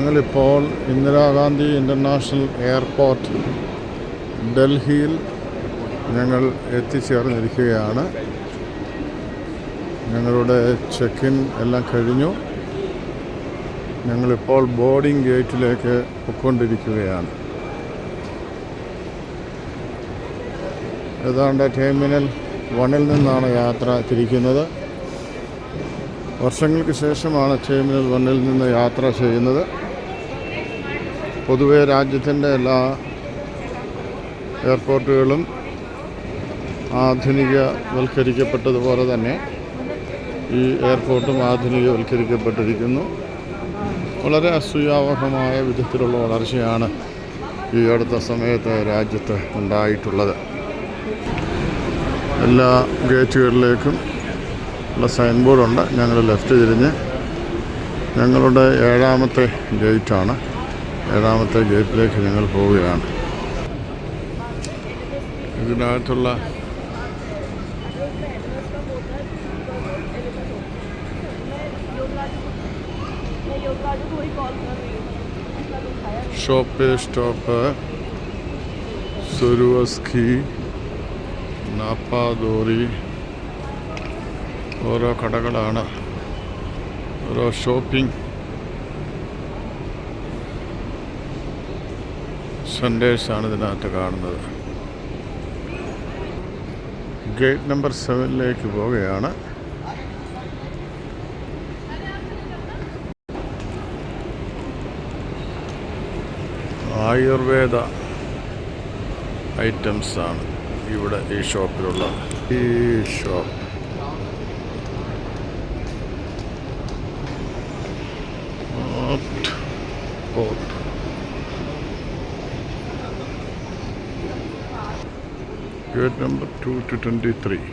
ഞങ്ങളിപ്പോൾ Indira Gandhi international airport ഡൽഹിയിൽ ഞങ്ങൾ എത്തിച്ചേർന്നിരിക്കുകയാണ്. ഞങ്ങളുടെ ചെക്ക് ഇൻ എല്ലാം കഴിഞ്ഞു. ഞങ്ങളിപ്പോൾ ബോർഡിംഗ് ഗേറ്റിലേക്ക് പൊയ്ക്കൊണ്ടിരിക്കുകയാണ്. ഏതാണ്ട് ടെർമിനൽ 1 നിന്നാണ് യാത്ര തിരിക്കുന്നത്. വർഷങ്ങൾക്ക് ശേഷമാണ് ടെർമിനൽ 1 നിന്ന് യാത്ര ചെയ്യുന്നത്. പൊതുവെ രാജ്യത്തിൻ്റെ എല്ലാ എയർപോർട്ടുകളും ആധുനികവൽക്കരിക്കപ്പെട്ടതുപോലെ തന്നെ ഈ എയർപോർട്ടും ആധുനികവൽക്കരിക്കപ്പെട്ടിരിക്കുന്നു. വളരെ അസൂയാവഹമായ വിധത്തിലുള്ള വളർച്ചയാണ് ഈ അടുത്ത സമയത്ത് രാജ്യത്ത് ഉണ്ടായിട്ടുള്ളത്. എല്ലാ ഗേറ്റുകളിലേക്കും ഉള്ള സൈൻ ബോർഡുണ്ട്. ഞങ്ങൾ ലെഫ്റ്റ് തിരിഞ്ഞ് ഞങ്ങളുടെ 7ാമത്തെ ഗേറ്റാണ്. 7ാമത്തെ ഗേറ്റിലേക്ക് ഞങ്ങൾ പോവുകയാണ്. ഇതിനകത്തുള്ള ഷോപ്പ് സ്റ്റോപ്പ് സുരുവസ്കി, നാപ്പാദോറി, ഓരോ കടകളാണ്, ഓരോ ഷോപ്പിംഗ് സെൻറ്റേഴ്സാണ് ഇതിനകത്ത് കാണുന്നത്. ഗേറ്റ് നമ്പർ 7 പോവുകയാണ്. ആയുർവേദ ഐറ്റംസാണ് ഇവിടെ ഈ ഷോപ്പിലുള്ള. ഈ ഷോപ്പ് ഗേറ്റ് നമ്പർ 2 to 23.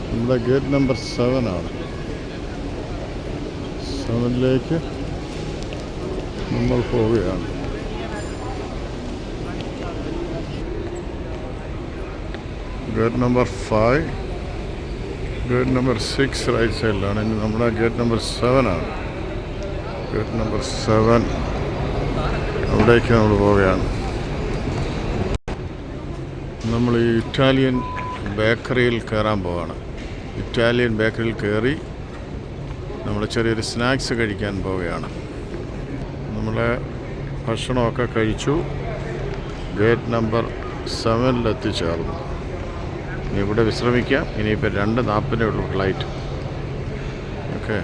നമ്മുടെ ഗേറ്റ് നമ്പർ 7 ആണ്. 7 നമ്മൾ പോവുകയാണ്. Gate number 5, gate number 6 right സൈഡിലാണ്. ഇനി നമ്മുടെ ഗേറ്റ് നമ്പർ 7 ആണ്. ഗേറ്റ് നമ്പർ 7 അവിടേക്ക് നമ്മൾ പോവുകയാണ്. നമ്മൾ ഈ ഇറ്റാലിയൻ ബേക്കറിയിൽ കയറാൻ പോവുകയാണ്. ഇറ്റാലിയൻ ബേക്കറിയിൽ കയറി നമ്മൾ ചെറിയൊരു സ്നാക്സ് കഴിക്കാൻ പോവുകയാണ്. നമ്മൾ ഭക്ഷണമൊക്കെ കഴിച്ചു. ഗേറ്റ് നമ്പർ 7 എത്തിച്ചേർന്നു. ഇനി ഇവിടെ വിശ്രമിക്കാം. ഇനിയിപ്പോൾ 2:40 ഫ്ലൈറ്റ്. ഓക്കെ.